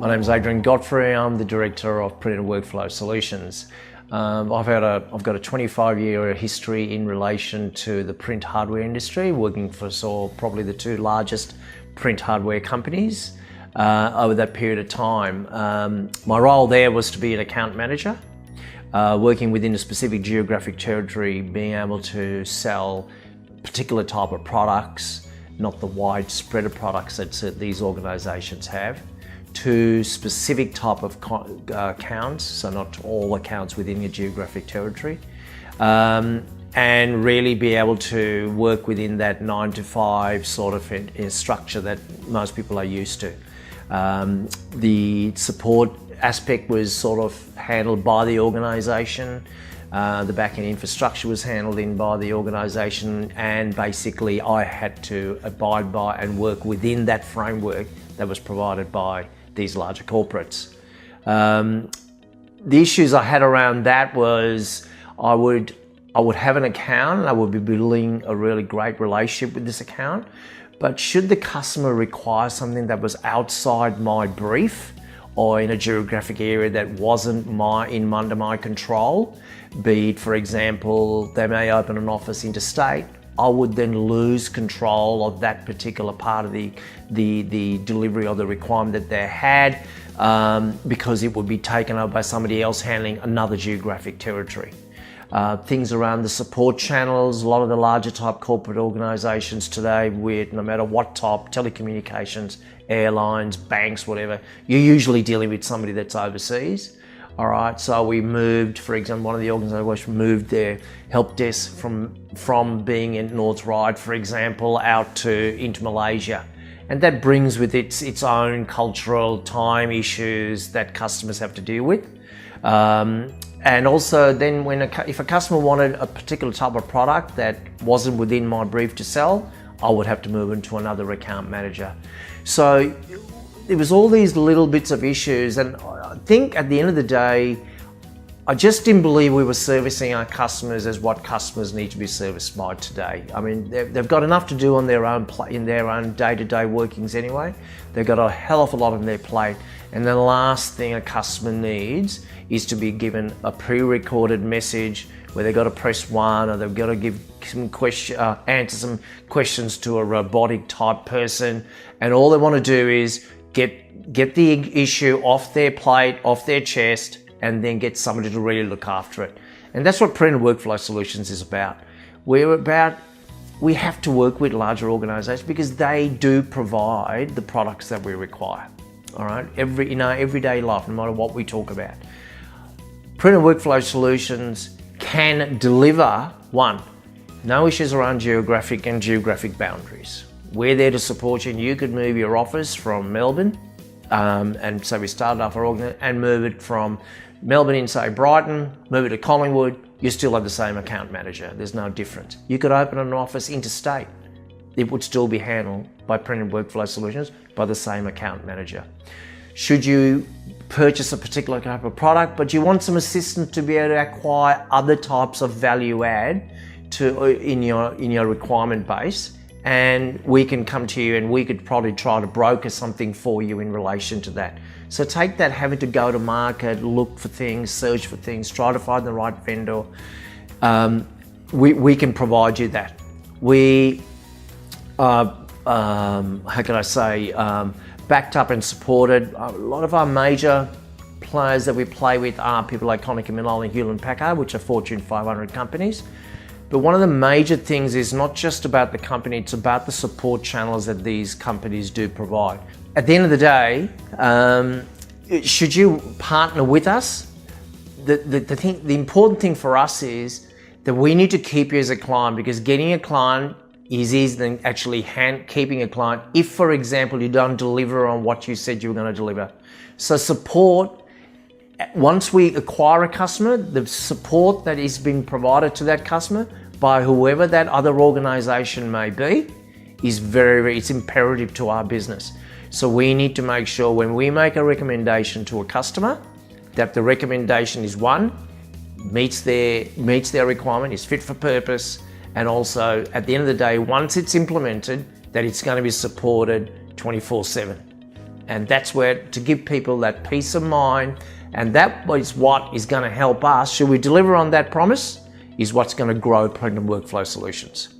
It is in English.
My name is Adrian Godfrey. I'm the Director of Print and Workflow Solutions. I've got a 25-year history in relation to the print hardware industry, working for probably the two largest print hardware companies over that period of time. My role there was to be an account manager, working within a specific geographic territory, being able to sell particular type of products, not the wide spread of products that these organisations have, to specific type of accounts, so not all accounts within your geographic territory, and really be able to work within that 9 to 5 sort of structure that most people are used to. The support aspect was sort of handled by the organisation. The back-end infrastructure was handled by the organisation, and basically I had to abide by and work within that framework that was provided by these larger corporates. The issues I had around that was I would have an account and I would be building a really great relationship with this account, but should the customer require something that was outside my brief or in a geographic area that wasn't under my control, be it, for example, they may open an office interstate, I would then lose control of that particular part of the delivery or the requirement that they had, because it would be taken up by somebody else handling another geographic territory. Things around the support channels, a lot of the larger type corporate organisations today, with no matter what type, telecommunications, airlines, banks, whatever, you're usually dealing with somebody that's overseas. All right, so we moved, for example, one of the organisations moved their help desk from being in North Ryde, for example, into Malaysia. And that brings with it its own cultural time issues that customers have to deal with. And also then if a customer wanted a particular type of product that wasn't within my brief to sell, I would have to move into another account manager. So there was all these little bits of issues, and I think at the end of the day, I just didn't believe we were servicing our customers as what customers need to be serviced by today. I mean, they've got enough to do on their own in their own day-to-day workings anyway. They've got a hell of a lot on their plate, and the last thing a customer needs is to be given a pre-recorded message where they've got to press 1, or they've got to give some answer some questions to a robotic type person, and all they want to do is get the issue off their plate, off their chest, and then get somebody to really look after it. And that's what Print and Workflow Solutions is about. We have to work with larger organisations because they do provide the products that we require. All right, in our everyday life, no matter what we talk about, Print and Workflow Solutions can deliver, one, no issues around geographic boundaries. We're there to support you, and you could move your office from Melbourne, and so we started off our organization and move it from Melbourne in, say, Brighton, move it to Collingwood, you still have the same account manager. There's no difference. You could open an office interstate. It would still be handled by Print and Workflow Solutions by the same account manager. Should you purchase a particular type of product, but you want some assistance to be able to acquire other types of value add in your requirement base, and we can come to you and we could probably try to broker something for you in relation to that. So take that having to go to market, look for things, search for things, try to find the right vendor. We can provide you that. We backed up and supported. A lot of our major players that we play with are people like Konica Minolta and Hewlett Packard, which are Fortune 500 companies. But one of the major things is not just about the company, it's about the support channels that these companies do provide. At the end of the day, should you partner with us, the important thing for us is that we need to keep you as a client, because getting a client is easier than actually keeping a client if, for example, you don't deliver on what you said you were going to deliver. So support, once we acquire a customer, the support that is being provided to that customer by whoever that other organisation may be is it's imperative to our business. So we need to make sure when we make a recommendation to a customer that the recommendation is, one, meets their requirement, is fit for purpose, and also at the end of the day, once it's implemented, that it's going to be supported 24/7. And that's where, to give people that peace of mind, and that is what is going to help us, should we deliver on that promise, is what's going to grow Pregnant Workflow Solutions.